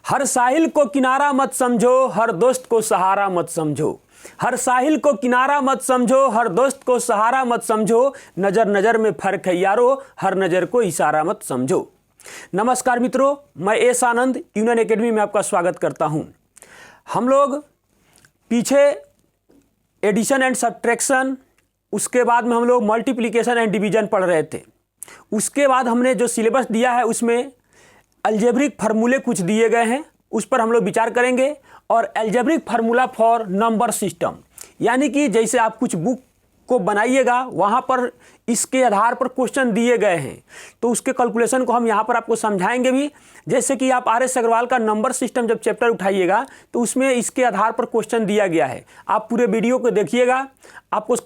हर साहिल को किनारा मत समझो, हर दोस्त को सहारा मत समझो। हर साहिल को किनारा मत समझो, हर दोस्त को सहारा मत समझो। नज़र नज़र में फ़र्क है यारो, हर नज़र को इशारा मत समझो। नमस्कार मित्रों, मैं एस आनंद यूनियन एकेडमी में आपका स्वागत करता हूं। हम लोग पीछे एडिशन एंड सब्ट्रैक्शन, उसके बाद में हम लोग मल्टीप्लिकेशन एंड डिवीजन पढ़ रहे थे। उसके बाद हमने जो सिलेबस दिया है उसमें अलजेब्रिक फार्मूले कुछ दिए गए हैं, उस पर हम लोग विचार करेंगे। और algebraic formula for number system, यानी कि जैसे आप कुछ बुक को बनाइएगा वहाँ पर इसके आधार पर क्वेश्चन दिए गए हैं, तो उसके कैलकुलेशन को हम यहाँ पर आपको समझाएंगे भी। जैसे कि आप आर एस अग्रवाल का नंबर सिस्टम जब चैप्टर उठाइएगा तो उसमें इसके आधार पर क्वेश्चन दिया गया है। आप पूरे वीडियो को देखिएगा, आपको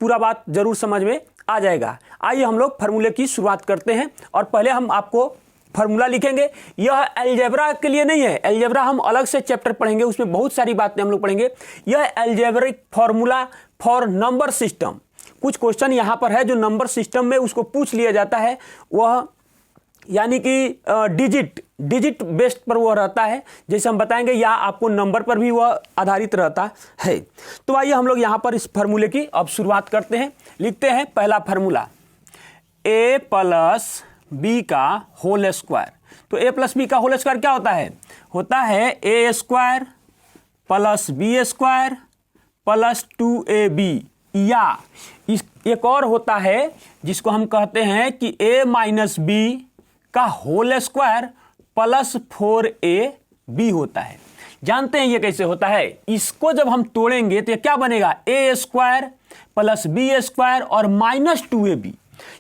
पूरा बात जरूर समझ में आ जाएगा। आइए हम लोग फार्मूले की शुरुआत करते हैं। और पहले हम आपको फार्मूला लिखेंगे। यह अलजेब्रा के लिए नहीं है, अलजेब्रा हम अलग से चैप्टर पढ़ेंगे, उसमें बहुत सारी बातें हम लोग पढ़ेंगे। यह algebraic formula for number system, कुछ क्वेश्चन यहाँ पर है जो नंबर सिस्टम में उसको पूछ लिया जाता है, वह यानी कि डिजिट बेस्ड पर वह रहता है, जैसे हम बताएंगे, या आपको नंबर पर भी वह आधारित रहता है। तो आइए हम लोग यहाँ पर इस फार्मूले की अब शुरुआत करते हैं। लिखते हैं पहला फार्मूला, a प्लस बी का होल स्क्वायर। तो a प्लस बी का होल स्क्वायर क्या होता है? होता है a square plus B square plus 2ab, या एक और होता है जिसको हम कहते हैं कि a माइनस बी का होल स्क्वायर प्लस 4ab होता है। जानते हैं ये कैसे होता है? इसको जब हम तोड़ेंगे तो ये क्या बनेगा? a square plus B square और माइनस 2ab।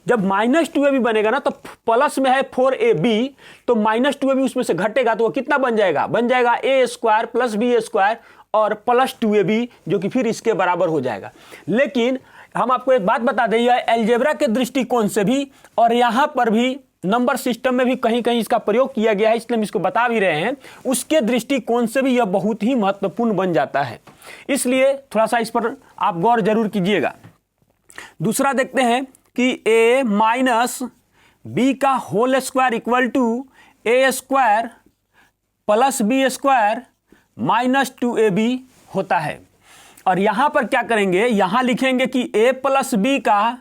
जब माइनस 2ab बनेगा ना, तो प्लस में है 4ab, तो माइनस 2ab उसमें से घटेगा तो वो कितना बन जाएगा? बन जाएगा a square plus B square और प्लस 2ab, जो कि फिर इसके बराबर हो जाएगा। लेकिन हम आपको एक बात बता दें, यह अलजेब्रा के दृष्टिकोण से भी और यहाँ पर भी नंबर सिस्टम में भी कहीं कहीं इसका प्रयोग किया गया है, इसलिए हम इसको बता भी रहे हैं। उसके दृष्टिकोण से भी यह बहुत ही महत्वपूर्ण बन जाता है, इसलिए थोड़ा सा इस पर आप गौर जरूर कीजिएगा। दूसरा देखते हैं कि a माइनस बी का whole square equal to a square plus B square minus 2ab होता है। और यहां पर क्या करेंगे? यहां लिखेंगे कि a प्लस बी का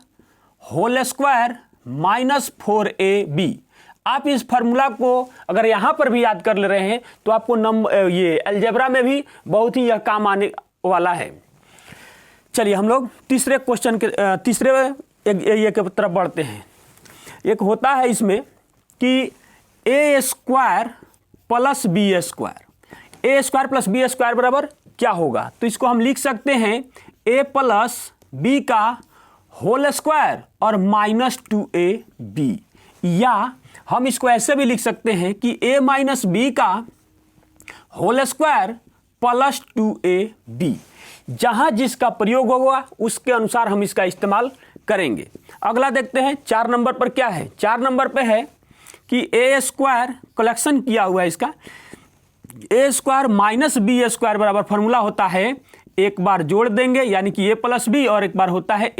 होल स्क्वायर माइनस 4ab। आप इस फार्मूला को अगर यहां पर भी याद कर ले रहे हैं तो आपको ये अलजेब्रा में भी बहुत ही यह काम आने वाला है। चलिए हम लोग तीसरे क्वेश्चन के तीसरे एक की तरफ बढ़ते हैं। एक होता है इसमें कि a square plus B square, a square plus B square बराबर क्या होगा? तो इसको हम लिख सकते हैं a प्लस बी का होल स्क्वायर और माइनस 2ab, या हम इसको ऐसे भी लिख सकते हैं कि a माइनस बी का होल स्क्वायर प्लस 2ab। जहां जिसका प्रयोग होगा उसके अनुसार हम इसका इस्तेमाल करेंगे। अगला देखते हैं 4 नंबर पर क्या है। 4 नंबर पे है कि a स्क्वायर, कलेक्शन किया हुआ है इसका, a square minus b square बराबर फार्मूला होता है, एक बार जोड़ देंगे यानी कि a प्लस बी, और एक बार होता है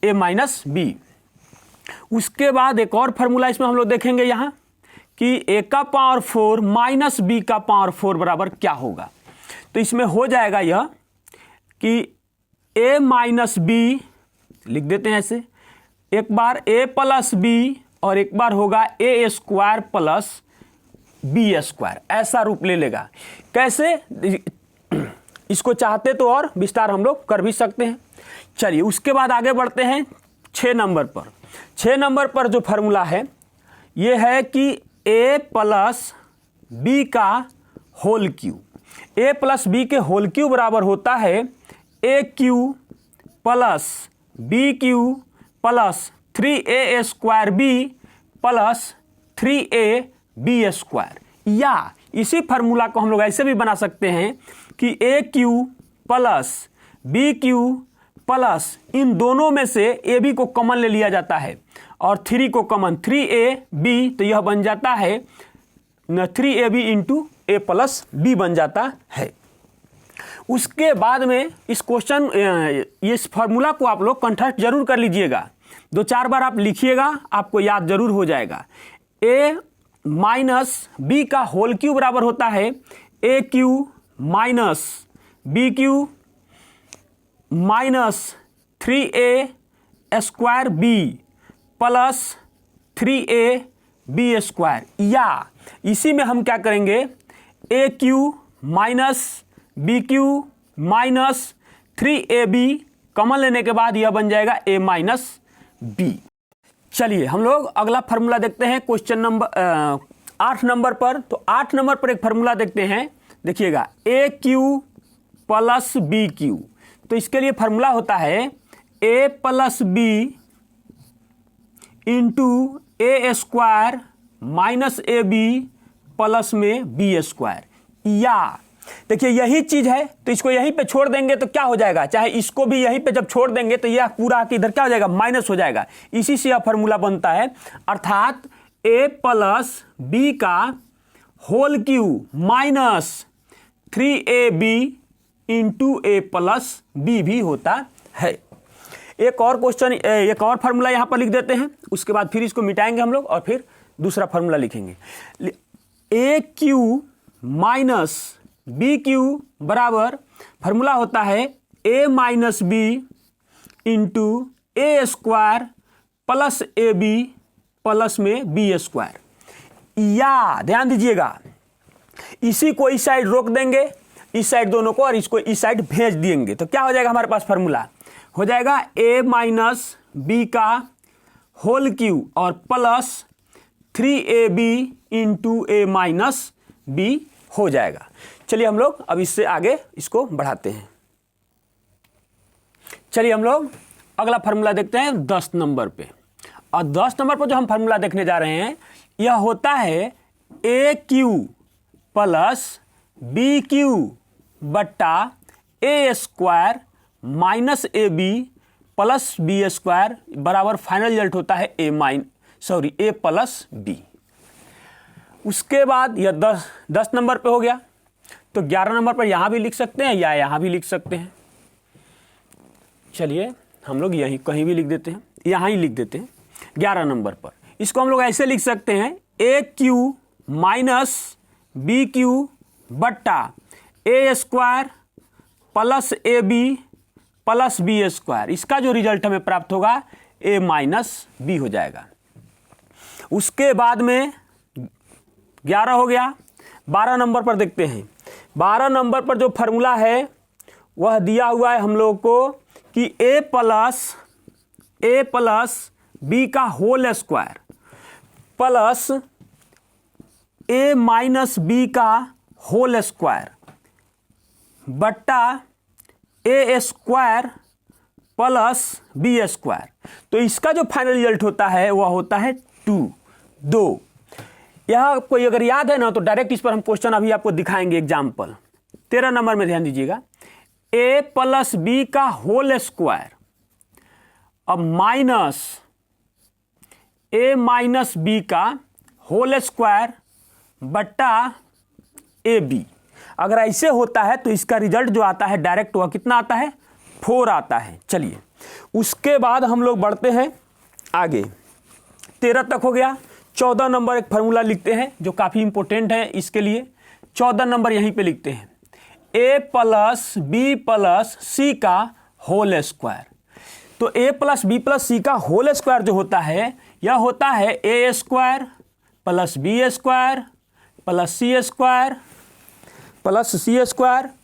a माइनस बी। उसके बाद एक और फार्मूला इसमें हम लोग देखेंगे यहाँ कि a का पावर 4 माइनस बी का पावर 4 बराबर क्या होगा। तो इसमें हो जाएगा यह कि a माइनस बी लिख देते हैं ऐसे, एक बार a प्लस बी और एक बार होगा a square plus B square, ऐसा रूप ले लेगा। कैसे? इसको चाहते तो और विस्तार हम लोग कर भी सकते हैं। चलिए उसके बाद आगे बढ़ते हैं 6 नंबर पर। 6 नंबर पर जो फार्मूला है ये है कि a प्लस बी का whole cube, a plus b के होल क्यूब बराबर होता है a cube plus B cube plus 3a square B plus 3ab square. या इसी फार्मूला को हम लोग ऐसे भी बना सकते हैं कि a cube plus B cube plus, इन दोनों में से a b को कॉमन ले लिया जाता है और 3 को कॉमन, 3ab, तो यह बन जाता है 3ab into a plus B बन जाता है। उसके बाद में इस क्वेश्चन, इस फार्मूला को आप लोग कंठस्थ जरूर कर लीजिएगा, 2-4 बार आप लिखिएगा, आपको याद जरूर हो जाएगा। a माइनस बी का होल क्यू बराबर होता है A cube minus B cube minus 3a square B plus 3a B square, या इसी में हम क्या करेंगे A cube minus B cube minus 3ab common लेने के बाद यह बन जाएगा a माइनस बी। चलिए हम लोग अगला फार्मूला देखते हैं क्वेश्चन नंबर 8 नंबर पर। तो 8 नंबर पर एक फार्मूला देखते हैं, देखिएगा A cube plus B cube. तो इसके लिए फार्मूला होता है A plus B into A square minus A B plus में बी स्क्वायर, या देखिए यही चीज है तो इसको यहीं पे छोड़ देंगे तो क्या हो जाएगा, चाहे इसको भी यहीं पे जब छोड़ देंगे तो यह पूरा इधर क्या हो जाएगा माइनस हो जाएगा। इसी से यह फार्मूला बनता है, अर्थात ए प्लस बी का whole cube minus 3ab into A plus B भी होता है। एक और क्वेश्चन, एक और फार्मूला यहां पर लिख देते हैं, उसके बाद फिर इसको मिटाएंगे हम लोग और फिर दूसरा फार्मूला लिखेंगे। A cube minus B cube बराबर फार्मूला होता है A minus B into A square plus A B plus में बी स्क्वायर, या ध्यान दीजिएगा इसी को इस साइड रोक देंगे, इस साइड दोनों को, और इसको इस साइड भेज देंगे तो क्या हो जाएगा हमारे पास फार्मूला हो जाएगा ए माइनस बी का होल क्यू और plus 3ab into a minus B हो जाएगा। चलिए हम लोग अब इससे आगे इसको बढ़ाते हैं। चलिए हम लोग अगला फार्मूला देखते हैं 10 नंबर पे। और 10 नंबर पर जो हम फार्मूला देखने जा रहे हैं यह होता है A cube plus B cube बट्टा A square minus A B plus B square बराबर फाइनल रिजल्ट होता है ए प्लस बी। उसके बाद यह 10 नंबर पे हो गया, तो 11 नंबर पर यहां भी लिख सकते हैं या यहां भी लिख सकते हैं। चलिए हम लोग यहीं कहीं भी लिख देते हैं, यहां ही लिख देते हैं 11 नंबर पर। इसको हम लोग ऐसे लिख सकते हैं A cube minus B cube बट्टा A square plus A B plus B square, इसका जो रिजल्ट हमें प्राप्त होगा ए माइनस बी हो जाएगा। उसके बाद में 11 हो गया। 12 नंबर पर देखते हैं। 12 नंबर पर जो फार्मूला है वह दिया हुआ है हम लोग को कि ए प्लस बी का होल स्क्वायर प्लस ए माइनस बी का होल स्क्वायर बट्टा A square plus B square. तो इसका जो फाइनल रिजल्ट होता है वह होता है 2। यह कोई अगर याद है ना तो डायरेक्ट इस पर हम क्वेश्चन अभी आपको दिखाएंगे एग्जाम्पल। 13 नंबर में ध्यान दीजिएगा, ए प्लस बी का होल स्क्वायर अब माइनस ए माइनस बी का होल स्क्वायर बट्टा ए बी। अगर ऐसे होता है तो इसका रिजल्ट जो आता है डायरेक्ट वह कितना आता है 4 आता है। चलिए उसके बाद हम लोग बढ़ते हैं आगे। 13 तक हो गया। 14 नंबर एक फार्मूला लिखते हैं जो काफ़ी इंपॉर्टेंट है इसके लिए। 14 नंबर यहीं पे लिखते हैं A plus B plus C का होल स्क्वायर। तो A plus B plus C का होल स्क्वायर जो होता है यह होता है A square plus B square plus C square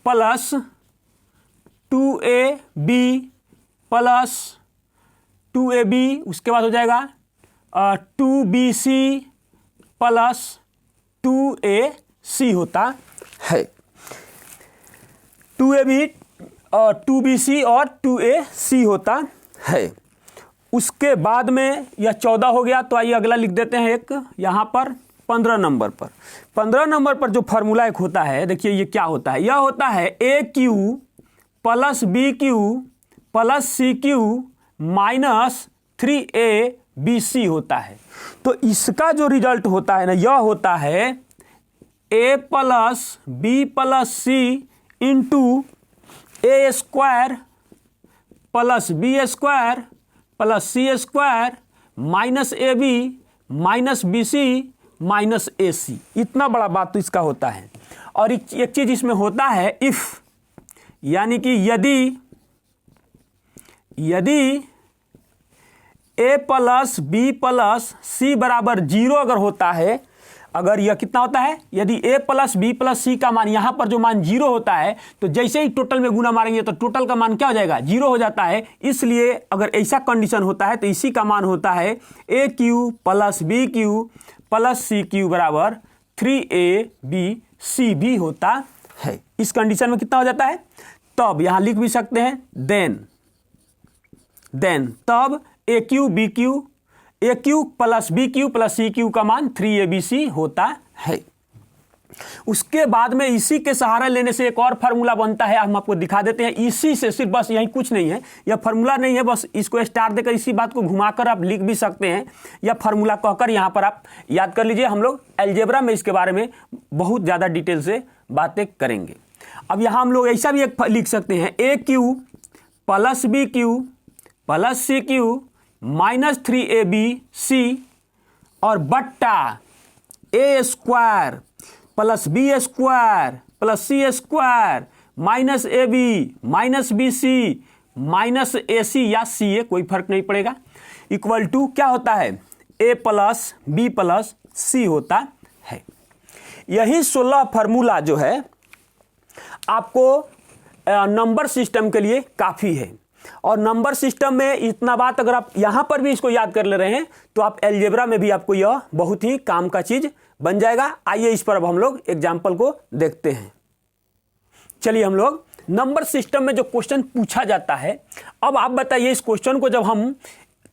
plus 2ab plus 2ab, उसके बाद हो जाएगा 2bc प्लस 2ac होता है। 2ab और 2bc और 2ac होता है। उसके बाद में यह 14 हो गया। तो आइए अगला लिख देते हैं एक यहाँ पर 15 नंबर पर। 15 नंबर पर जो फार्मूला एक होता है, देखिए ये क्या होता है, यह होता है A cube plus B cube plus C cube minus 3abc होता है। तो इसका जो रिजल्ट होता है ना यह होता है A plus B plus C into A square plus B square plus C square minus A B minus B C minus AC, इतना बड़ा बात तो इसका होता है। और एक चीज इसमें होता है इफ, यानी कि यदि A प्लस बी प्लस सी बराबर 0 अगर होता है, अगर यह कितना होता है, यदि A plus B plus C का मान यहां पर जो मान 0 होता है, तो जैसे ही टोटल में गुना मारेंगे तो टोटल का मान क्या हो जाएगा, 0 हो जाता है। इसलिए अगर ऐसा कंडीशन होता है तो इसी का मान होता है AQ plus BQ plus CQ बराबर 3AB भी होता है। इस कंडीशन में कितना हो जाता है, तब यहां लिख भी सकते हैं देन तब AQ plus BQ plus CQ का मान 3ABC होता है। उसके बाद में इसी के सहारा लेने से एक और फार्मूला बनता है, हम आपको दिखा देते हैं। इसी से सिर्फ बस यही कुछ नहीं है, यह फार्मूला नहीं है, बस इसको स्टार देकर इसी बात को घुमाकर आप लिख भी सकते हैं, या फार्मूला कहकर यहाँ पर आप याद कर लीजिए। हम लोग अलजेब्रा में इसके बारे में बहुत ज़्यादा डिटेल से बातें करेंगे। अब यहाँ हम लोग ऐसा भी एक लिख सकते हैं, AQ plus BQ plus CQ minus 3ABC और बट्टा A square plus B square plus C square minus AB minus BC minus AC या CA, कोई फर्क नहीं पड़ेगा, इक्वल टू क्या होता है, A plus B plus C होता है। यही 16 फार्मूला जो है आपको नंबर सिस्टम के लिए काफ़ी है। और नंबर सिस्टम में इतना बात अगर आप यहां पर भी इसको याद कर ले रहे हैं तो आप अलजेब्रा में भी आपको यह बहुत ही काम का चीज बन जाएगा। आइए इस पर अब हम लोग एग्जाम्पल को देखते हैं। चलिए हम लोग नंबर सिस्टम में जो क्वेश्चन पूछा जाता है, अब आप बताइए इस क्वेश्चन को जब हम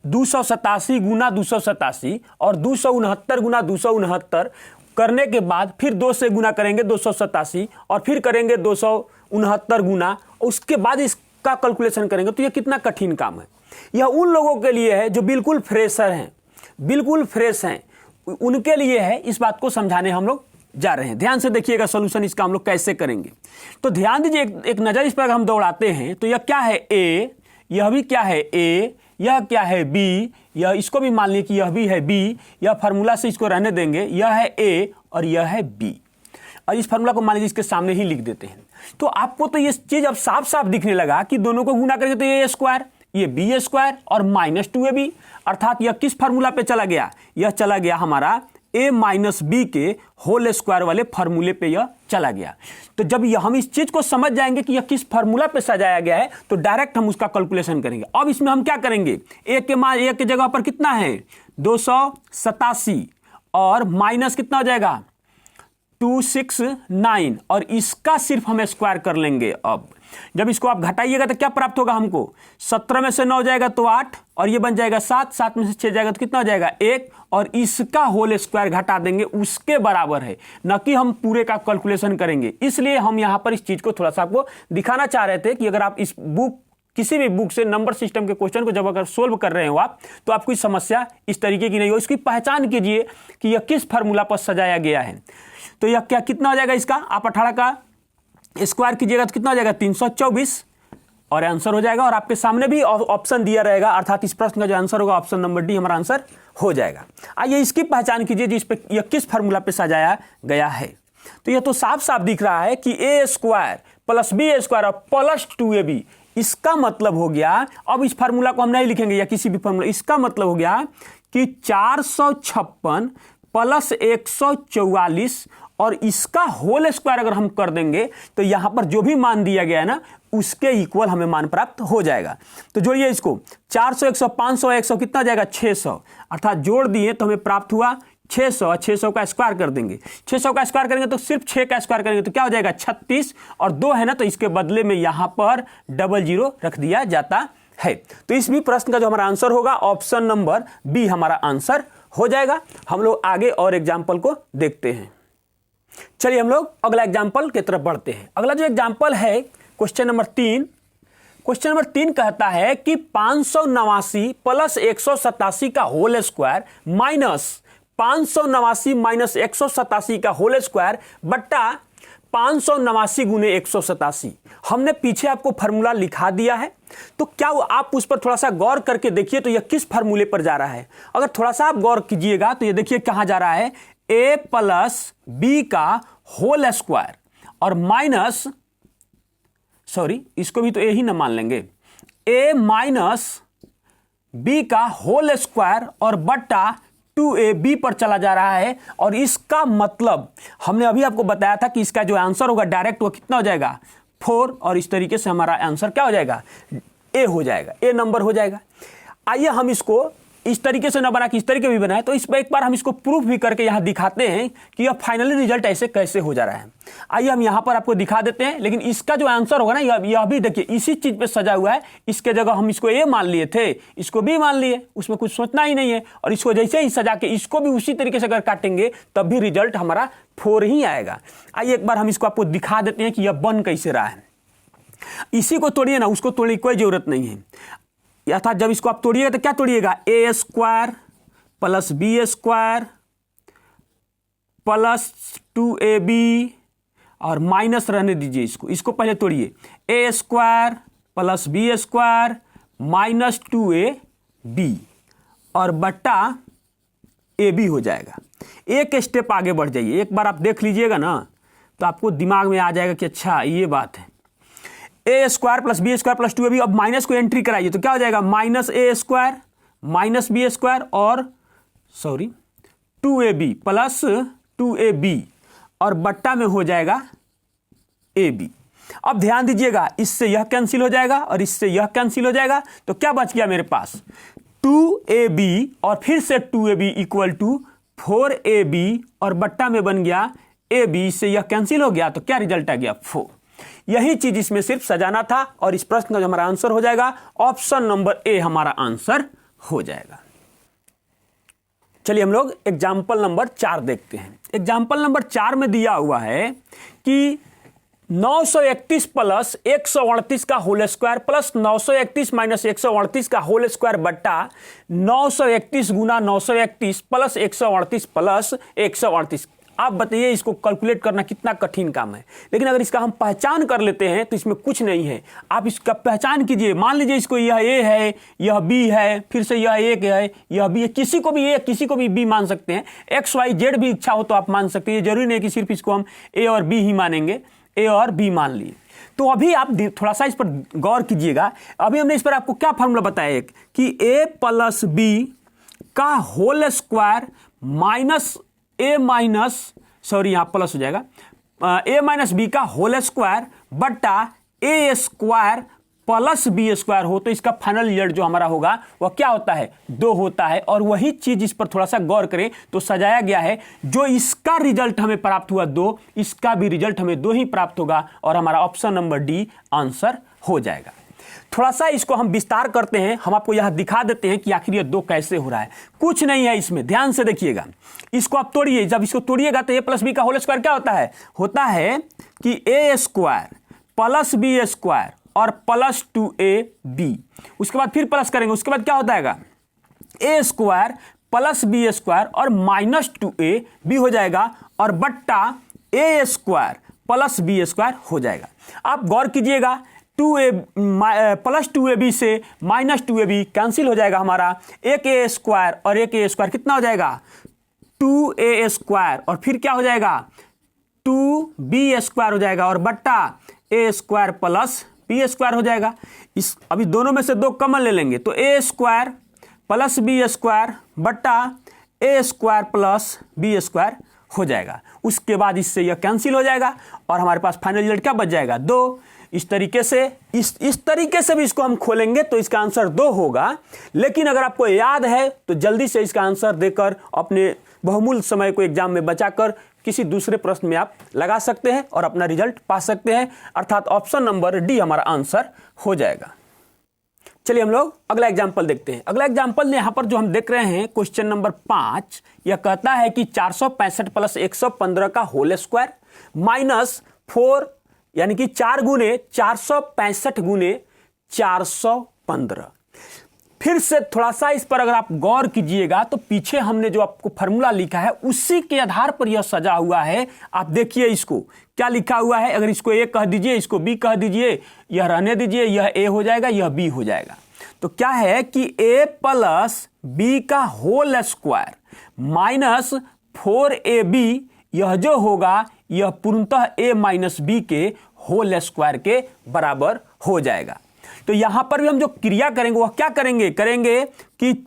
287 गुना 287 और 269 गुना 269 करने के बाद फिर 2 से गुना करेंगे 287 और फिर करेंगे 269 गुना, उसके बाद इसका कैलकुलेशन करेंगे, तो यह कितना कठिन काम है। यह उन लोगों के लिए है जो बिल्कुल फ्रेशर हैं, बिल्कुल फ्रेश हैं, उनके लिए है। इस बात को समझाने हम लोग जा रहे हैं। ध्यान से देखिएगा सॉल्यूशन इसका हम लोग कैसे करेंगे। तो ध्यान दीजिए, एक नज़र इस पर अगर हम दौड़ाते हैं तो यह क्या है A, यह भी क्या है A, यह क्या है B, यह इसको भी मान लीजिए कि यह भी है B, यह फार्मूला से इसको रहने देंगे, यह है A और यह है B, और इस फार्मूला को मान लीजिए इसके सामने ही लिख देते हैं। तो आपको तो ये चीज़ अब साफ साफ दिखने लगा कि दोनों को गुना करेंगे तो ये स्क्वायर, ये B स्क्वायर और माइनस 2AB, अर्थात यह किस फार्मूला पे चला गया, यह चला गया हमारा A माइनस B के होल स्क्वायर वाले फार्मूले पे यह चला गया। तो जब हम इस चीज को समझ जाएंगे कि यह किस फार्मूला पे सजाया गया है तो डायरेक्ट हम उसका कैलकुलेशन करेंगे। अब इसमें हम क्या करेंगे, A के मान A के जगह पर कितना है 287 और माइनस कितना हो जाएगा 269 और इसका सिर्फ हम स्क्वायर कर लेंगे। अब जब इसको आप घटाइएगा तो क्या प्राप्त होगा हमको, 17 में से 9 जाएगा तो 8 और ये बन जाएगा 7, 7 में से 6 जाएगा तो कितना हो जाएगा 1 और इसका होल स्क्वायर घटा देंगे, उसके बराबर है, न कि हम पूरे का कैलकुलेशन करेंगे। इसलिए हम यहां पर इस चीज को थोड़ा सा आपको दिखाना चाह रहे थे कि अगर आप इस किसी भी बुक से नंबर सिस्टम के क्वेश्चन को जब अगर सोल्व कर रहे हो आप, तो आपकी समस्या इस तरीके की नहीं हो। इसकी पहचान कीजिए कि यह किस फार्मूला पर सजाया गया है। तो यह क्या कितना हो जाएगा इसका, आप 18 का स्क्वायर कीजिएगा तो कितना हो जाएगा 324 और आंसर हो जाएगा। और आपके सामने भी ऑप्शन दिया रहेगा, अर्थात इस प्रश्न का जो आंसर होगा ऑप्शन नंबर डी हमारा आंसर हो जाएगा। आइए इसकी पहचान कीजिए जिस पे यह किस फार्मूला पे सजाया गया है। तो यह तो साफ साफ दिख रहा है कि A square plus B square और प्लस 2AB, इसका मतलब हो गया, अब इस फार्मूला को हम नहीं लिखेंगे या किसी भी फार्मूला, इसका मतलब हो गया कि 456 प्लस 144 और इसका होल स्क्वायर अगर हम कर देंगे तो यहां पर जो भी मान दिया गया है ना उसके इक्वल हमें मान प्राप्त हो जाएगा। तो जोड़िए इसको, 400 100 500 100 कितना जाएगा 600, अर्थात जोड़ दिए तो हमें प्राप्त हुआ 600, 600 का स्क्वायर कर देंगे, 600 का स्क्वायर करेंगे तो सिर्फ 6 का स्क्वायर करेंगे तो क्या हो जाएगा 36 और 2 है ना, तो इसके बदले में यहां पर 00 रख दिया जाता है। तो इस भी प्रश्न का जो हमारा आंसर होगा ऑप्शन नंबर बी हमारा आंसर हो जाएगा। हम लोग आगे और एग्जाम्पल को देखते हैं। चलिए हम लोग अगला एग्जाम्पल की तरफ बढ़ते हैं। अगला जो एग्जाम्पल है क्वेश्चन नंबर 3, क्वेश्चन नंबर 3 कहता है कि 589 प्लस 187 का होल स्क्वायर माइनस 589 माइनस 187 का होल स्क्वायर बट्टा 589 गुने 187। हमने पीछे आपको फार्मूला लिखा दिया है, तो क्या आप उस पर थोड़ा सा गौर करके देखिए तो यह किस फार्मूले पर जा रहा है। अगर थोड़ा सा आप गौर कीजिएगा तो ये देखिए कहां जा रहा है, ए प्लस बी का होल स्क्वायर और माइनस, सॉरी इसको भी तो ए ही ना मान लेंगे, ए माइनस बी का होल स्क्वायर और बट्टा 2ab पर चला जा रहा है। और इसका मतलब हमने अभी आपको बताया था कि इसका जो आंसर होगा डायरेक्ट वो कितना हो जाएगा 4, और इस तरीके से हमारा आंसर क्या हो जाएगा ए हो जाएगा, ए नंबर हो जाएगा। आइए हम इसको इस तरीके से ना बना कि इस तरीके भी बनाए, तो इस पर एक बार हम इसको प्रूफ भी करके यहाँ दिखाते हैं कि यह फाइनली रिजल्ट ऐसे कैसे हो जा रहा है। आइए हम यहाँ पर आपको दिखा देते हैं, लेकिन इसका जो आंसर होगा ना यह भी देखिए इसी चीज पे सजा हुआ है। इसके जगह हम इसको ए मान लिए थे, इसको बी मान लिए, उसमें कुछ सोचना ही नहीं है। और इसको जैसे ही सजा के इसको भी उसी तरीके से अगर काटेंगे तब भी रिजल्ट हमारा 4 ही आएगा। आइए एक बार हम इसको आपको दिखा देते हैं कि यह बन कैसे रहा है। इसी को तोड़िए ना, उसको तोड़ने की कोई जरूरत नहीं है। अर्थात जब इसको आप तोड़िएगा तो क्या तोड़िएगा, A square plus B square plus 2ab और माइनस रहने दीजिए इसको पहले तोड़िए, A square plus B square minus 2ab और बट्टा ab हो जाएगा। एक स्टेप आगे बढ़ जाइए, एक बार आप देख लीजिएगा ना तो आपको दिमाग में आ जाएगा कि अच्छा ये बात है। A square plus B square plus 2ab, अब माइनस को एंट्री कराइए तो क्या हो जाएगा, माइनस ए स्क्वायर माइनस बी स्क्वायर और 2ab प्लस 2ab और बट्टा में हो जाएगा ab। अब ध्यान दीजिएगा इससे यह कैंसिल हो जाएगा और इससे यह कैंसिल हो जाएगा, तो क्या बच गया मेरे पास 2ab और फिर से 2ab इक्वल टू 4ab और बट्टा में बन गया ab। इससे यह कैंसिल हो गया तो क्या रिजल्ट आ गया 4। यही चीज इसमें सिर्फ सजाना था और इस प्रश्न का जो हमारा आंसर हो जाएगा ऑप्शन नंबर ए हमारा आंसर हो जाएगा। चलिए हम लोग एग्जाम्पल नंबर 4 देखते हैं। एग्जाम्पल नंबर 4 में दिया हुआ है कि 931 प्लस 138 का होल स्क्वायर प्लस 931 माइनस 138 का होल स्क्वायर बट्टा 931 गुना 931 प्लस 138 प्लस 138। आप बताइए इसको कैलकुलेट करना कितना कठिन काम है, लेकिन अगर इसका हम पहचान कर लेते हैं तो इसमें कुछ नहीं है। आप इसका पहचान कीजिए, मान लीजिए इसको यह ए है, यह बी है, फिर से यह एक है, यह बी है, किसी को भी ए किसी को भी बी मान सकते हैं, एक्स वाई जेड भी इच्छा हो तो आप मान सकते हैं। जरूरी नहीं कि सिर्फ इसको हम ए और बी ही मानेंगे, ए और बी मान लिए। तो अभी आप थोड़ा सा इस पर गौर कीजिएगा। अभी हमने इस पर आपको क्या फॉर्मूला बताया कि ए प्लस बी का whole square minus A minus, sorry यहां प्लस हो जाएगा, ए माइनस बी का होल स्क्वायर बट्टा A square plus B square हो तो इसका फाइनल रिजल्ट जो हमारा होगा वह क्या होता है 2 होता है। और वही चीज इस पर थोड़ा सा गौर करें तो सजाया गया है, जो इसका रिजल्ट हमें प्राप्त हुआ 2, इसका भी रिजल्ट हमें 2 ही प्राप्त होगा और हमारा ऑप्शन नंबर डी आंसर हो जाएगा। थोड़ा सा इसको हम विस्तार करते हैं, हम आपको यहां दिखा देते हैं कि आखिर ये 2 कैसे हो रहा है। कुछ नहीं है इसमें, ध्यान से देखिएगा। इसको आप तोड़िए, जब इसको तोड़िएगा तो ए प्लस बी का होल स्क्वायर क्या होता है कि A square plus B square और प्लस 2ab, उसके बाद फिर प्लस करेंगे, उसके बाद क्या होता है A square plus B square और माइनस 2ab हो जाएगा और बट्टा A square plus B square हो जाएगा। आप गौर कीजिएगा, 2a प्लस 2ab से माइनस 2ab कैंसिल हो जाएगा हमारा, एक ए स्क्वायर और एक ए स्क्वायर कितना हो जाएगा 2a स्क्वायर और फिर क्या हो जाएगा 2b स्क्वायर हो जाएगा और बट्टा A square plus B square हो जाएगा। इस अभी दोनों में से 2 कॉमन ले लेंगे तो ए स्क्वायर प्लस बी स्क्वायर बट्टा A square plus B square हो जाएगा। उसके बाद इससे यह कैंसिल हो जाएगा और हमारे पास फाइनल रिजल्ट क्या बच जाएगा 2। इस तरीके से इस तरीके से भी इसको हम खोलेंगे तो इसका आंसर 2 होगा। लेकिन अगर आपको याद है तो जल्दी से इसका आंसर देकर अपने बहुमूल्य समय को एग्जाम में बचाकर किसी दूसरे प्रश्न में आप लगा सकते हैं और अपना रिजल्ट पा सकते हैं, अर्थात ऑप्शन नंबर डी हमारा आंसर हो जाएगा। चलिए हम लोग अगला एग्जाम्पल देखते हैं। अगला एग्जाम्पल यहाँ पर जो हम देख रहे हैं क्वेश्चन नंबर 5, यह कहता है कि 465 प्लस 115 का होल स्क्वायर माइनस 4 यानी कि 4 गुने 465 गुने 415। फिर से थोड़ा सा इस पर अगर आप गौर कीजिएगा तो पीछे हमने जो आपको फॉर्मूला लिखा है उसी के आधार पर यह सजा हुआ है। आप देखिए इसको क्या लिखा हुआ है, अगर इसको ए कह दीजिए, इसको बी कह दीजिए, यह रहने दीजिए, यह ए हो जाएगा, यह बी हो जाएगा। तो क्या है कि ए प्लस बी का होल स्क्वायर माइनस 4ab यह जो होगा यह पूर्णतः a माइनस बी के होल स्क्वायर के बराबर हो जाएगा। तो यहां पर भी हम जो क्रिया करेंगे वह क्या करेंगे कि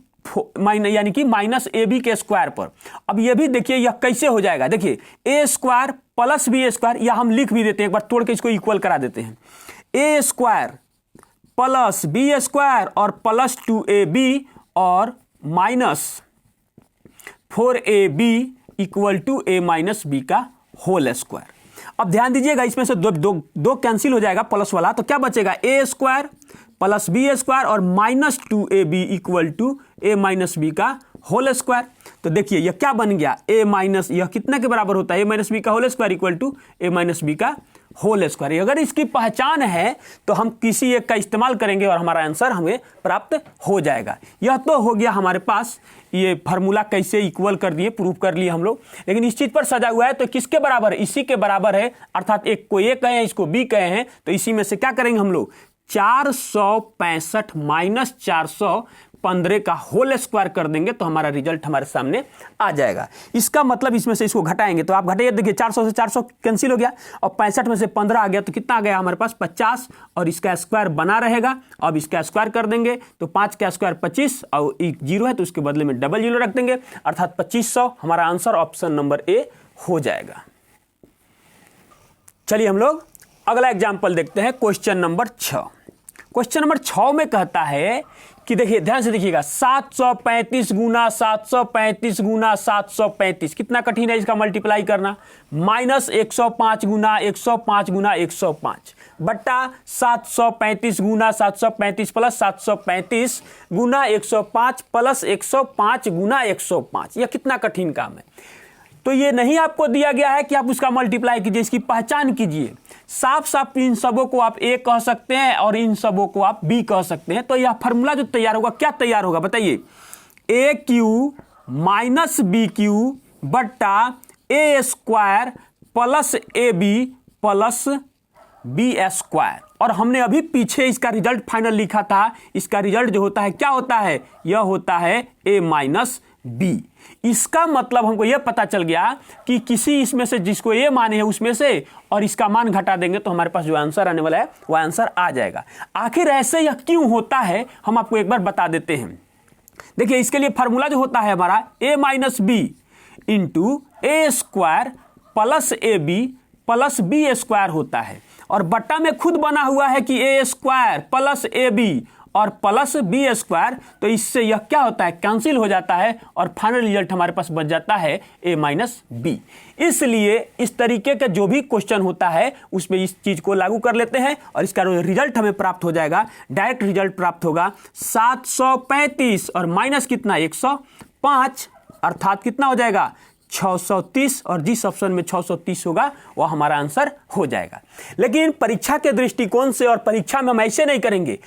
यानी कि माइनस ए बी के स्क्वायर पर। अब यह भी देखिए यह कैसे हो जाएगा, देखिए ए स्क्वायर प्लस बी स्क्वायर, या हम लिख भी देते हैं, एक बार तोड़ के इसको इक्वल करा देते हैं। A square plus B square और प्लस 2ab और minus 4ab equal to a minus B का होल स्क्वायर। अब ध्यान दीजिएगा इसमें से दो कैंसिल हो जाएगा प्लस वाला, तो क्या बचेगा a square plus B square और minus 2ab equal to a minus B का होल स्क्वायर। तो देखिए यह क्या बन गया, a माइनस, यह कितना के बराबर होता है a माइनस बी का whole square equal to a minus B का होल स्क्वायर। अगर इसकी पहचान है तो हम किसी एक का इस्तेमाल करेंगे और हमारा आंसर हमें प्राप्त हो जाएगा। यह तो हो गया हमारे पास, ये फार्मूला कैसे इक्वल कर दिए, प्रूफ कर लिए हम लोग। लेकिन इस चीज पर सजा हुआ है तो किसके बराबर है, इसी के बराबर है, अर्थात एक को ए कहे इसको बी कहे हैं, तो इसी में से क्या करेंगे हम लोग 465 माइनस 415 का होल स्क्वायर कर देंगे तो हमारा रिजल्ट हमारे सामने आ जाएगा। इसका मतलब इसमें से इसको घटाएंगे तो आप घटाइए, देखिए 400 से 400 कैंसिल हो गया और 65 में से 15 आ गया तो कितना आ गया हमारे पास 50, और इसका स्क्वायर बना रहेगा। अब इसका स्क्वायर कर देंगे तो 5 का स्क्वायर 25 और एक जीरो है तो उसके बदले में डबल जीरो रख देंगे, अर्थात 2500 हमारा आंसर ऑप्शन नंबर ए हो जाएगा। चलिए हम लोग अगला एग्जाम्पल देखते हैं, क्वेश्चन नंबर 6। क्वेश्चन नंबर 6 में कहता है कि देखिए ध्यान से देखिएगा 735 गुना 735 गुना 735, कितना कठिन है इसका मल्टीप्लाई करना, माइनस 105 गुना 105 गुना 105 बट्टा 735 गुना 735 प्लस 735 गुना 105 प्लस 105 गुना 105। यह कितना कठिन काम है। तो ये नहीं आपको दिया गया है कि आप उसका मल्टीप्लाई कीजिए, इसकी पहचान कीजिए। साफ साफ इन सबों को आप ए कह सकते हैं और इन सबों को आप बी कह सकते हैं। तो यह फॉर्मूला जो तैयार होगा, क्या तैयार होगा बताइए, A cube minus B cube बट्टा A square plus A B plus B square. और हमने अभी पीछे इसका रिजल्ट फाइनल लिखा था, इसका रिजल्ट जो होता है क्या होता है, यह होता है ए माइनस बी। इसका मतलब हमको यह पता चल गया कि किसी इसमें से जिसको ए माने है उसमें से और इसका मान घटा देंगे तो हमारे पास जो आंसर आने वाला है वह आंसर आ जाएगा। आखिर ऐसे यह क्यों होता है हम आपको एक बार बता देते हैं। देखिए इसके लिए फार्मूला जो होता है हमारा A minus B into A square plus A B plus B square होता है, और बट्टा में खुद बना हुआ है कि A square plus A B और प्लस बी स्क्वायर। तो इससे यह क्या होता है, कैंसिल हो जाता है और फाइनल रिजल्ट हमारे पास बच जाता है ए माइनस बी। इसलिए इस तरीके का जो भी क्वेश्चन होता है उसमें इस चीज को लागू कर लेते हैं और इसका रिजल्ट हमें प्राप्त हो जाएगा, डायरेक्ट रिजल्ट प्राप्त होगा 735 और माइनस कितना 105, अर्थात कितना हो जाएगा 630, और जिस ऑप्शन में 630 होगा वह हमारा आंसर हो जाएगा। लेकिन परीक्षा के दृष्टिकोण से और परीक्षा में हम ऐसे नहीं करेंगे,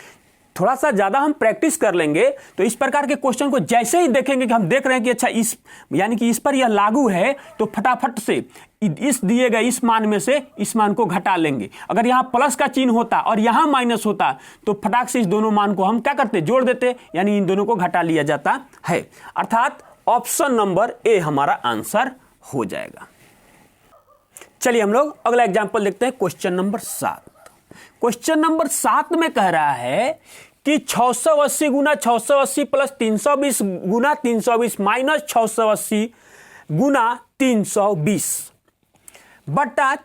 थोड़ा सा ज्यादा हम प्रैक्टिस कर लेंगे तो इस प्रकार के क्वेश्चन को जैसे ही देखेंगे कि हम देख रहे हैं कि अच्छा इस यानी कि इस पर यह लागू है, तो फटाफट से इस दिए गए इस मान में से इस मान को घटा लेंगे। अगर यहाँ प्लस का चिन्ह होता और यहाँ माइनस होता तो फटाक से इस दोनों मान को हम क्या करते, जोड़ देते, यानी इन दोनों को घटा लिया जाता है, अर्थात ऑप्शन नंबर ए हमारा आंसर हो जाएगा। चलिए हम लोग अगला एग्जाम्पल देखते हैं, क्वेश्चन नंबर 7। क्वेश्चन नंबर 7 में कह रहा है कि 680 गुना 680 प्लस 320 गुना 320 माइनस 680 गुना 320 बट्टा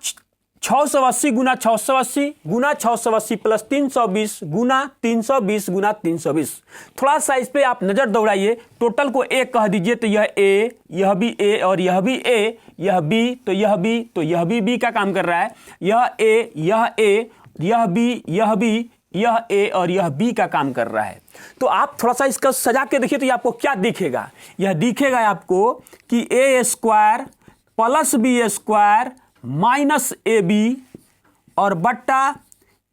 680 गुना 680 गुना 680 प्लस 320 गुना 320 गुना 320। थोड़ा सा इस पे आप नजर दौड़ाइए, टोटल को ए कह दीजिए तो यह ए, यह भी ए और यह भी ए, यह बी तो यह बी, तो यह भी बी का काम कर रहा है, यह ए, यह ए, यह बी, यह बी, यह ए और यह बी का काम कर रहा है। तो आप थोड़ा सा इसका सजा के देखिए तो ये आपको क्या दिखेगा, यह दिखेगा आपको कि A square plus B square minus A B और बट्टा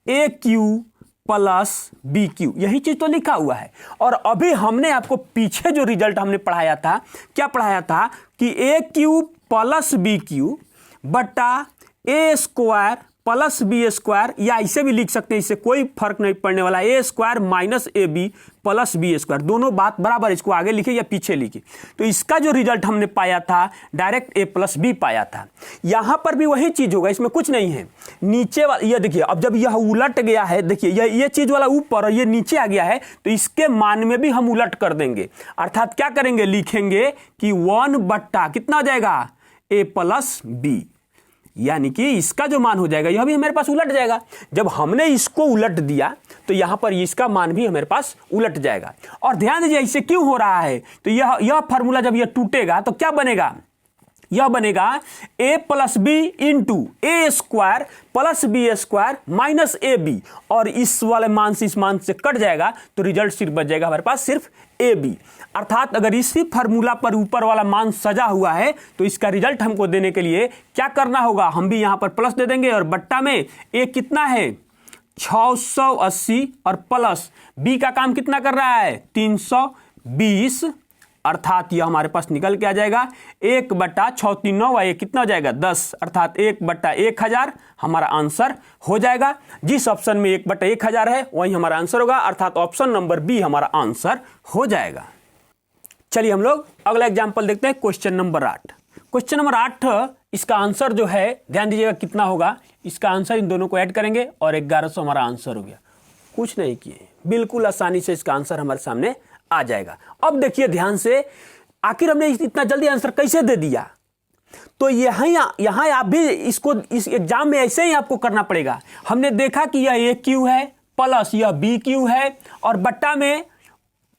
A cube plus B cube, यही चीज तो लिखा हुआ है। और अभी हमने आपको पीछे जो रिजल्ट हमने पढ़ाया था, क्या पढ़ाया था कि A cube plus B cube बट्टा A square plus B square, या इसे भी लिख सकते हैं, इससे कोई फर्क नहीं पड़ने वाला, A square minus A B plus B square, दोनों बात बराबर, इसको आगे लिखे या पीछे लिखे। तो इसका जो रिजल्ट हमने पाया था डायरेक्ट ए प्लस बी पाया था। यहां पर भी वही चीज होगा, इसमें कुछ नहीं है। नीचे वाला ये देखिए, अब जब यह उलट गया है, देखिए ये चीज वाला ऊपर और ये नीचे आ गया है, तो इसके मान में भी हम उलट कर देंगे। अर्थात क्या करेंगे, लिखेंगे कि 1 बट्टा कितना हो जाएगा, ए प्लस बी, यानी कि इसका जो मान हो जाएगा यह भी हमारे पास उलट जाएगा। जब हमने इसको उलट दिया तो यहां पर इसका मान भी हमारे पास उलट जाएगा। और ध्यान दीजिए इससे क्यों हो रहा है, तो यह फार्मूला जब यह टूटेगा तो क्या बनेगा, यह बनेगा a plus B into A square plus B square minus A B, और इस वाले मान से इस मान से कट जाएगा तो रिजल्ट सिर्फ बच जाएगा हमारे पास सिर्फ ए बी। अर्थात अगर इसी फार्मूला पर ऊपर वाला मान सजा हुआ है तो इसका रिजल्ट हमको देने के लिए क्या करना होगा, हम भी यहां पर प्लस दे देंगे और बट्टा में ए कितना है 680 और प्लस बी का काम कितना कर रहा है 320, अर्थात यह हमारे पास निकल के आ जाएगा 1 बट्टा 6 3 9 ये कितना हो जाएगा 10, अर्थात 1 बट्टा 1000 हमारा आंसर हो जाएगा। जिस ऑप्शन में 1 बट्टा 1000 है वही हमारा आंसर होगा, अर्थात ऑप्शन नंबर बी हमारा आंसर हो जाएगा। चलिए हम लोग अगला एग्जाम्पल देखते हैं, क्वेश्चन नंबर 8। क्वेश्चन नंबर 8, इसका आंसर जो है ध्यान दीजिएगा कितना होगा, इसका आंसर इन दोनों को ऐड करेंगे और 1100 हमारा आंसर हो गया। कुछ नहीं किए, बिल्कुल आसानी से इसका आंसर हमारे सामने आ जाएगा। अब देखिए ध्यान से, आखिर हमने इतना जल्दी आंसर कैसे दे दिया, तो यहां आप भी इसको इस एग्जाम में ऐसे ही आपको करना पड़ेगा। हमने देखा कि यह ए क्यू है प्लस यह बी क्यू है और बट्टा में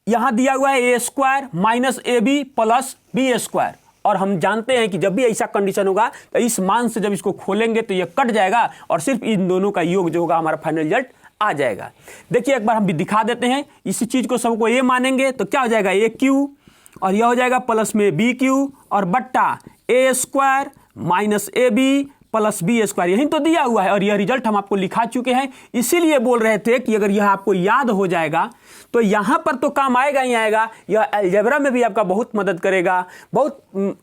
यहां दिया हुआ है A square minus A B plus B square, और हम जानते हैं कि जब भी ऐसा कंडीशन होगा तो इस मान से जब इसको खोलेंगे तो यह कट जाएगा और सिर्फ इन दोनों का योग जो होगा हमारा फाइनल रिजल्ट आ जाएगा। देखिए एक बार हम भी दिखा देते हैं, इसी चीज को सबको ए मानेंगे तो क्या हो जाएगा ए क्यू और यह हो जाएगा प्लस में बी क्यू और बट्टा A square minus A B plus B square, यही तो दिया हुआ है और यह रिजल्ट हम आपको लिखा चुके हैं। इसीलिए बोल रहे थे कि अगर यह आपको याद हो जाएगा तो यहां पर तो काम आएगा ही आएगा, यह अलजेब्रा में भी आपका बहुत मदद करेगा, बहुत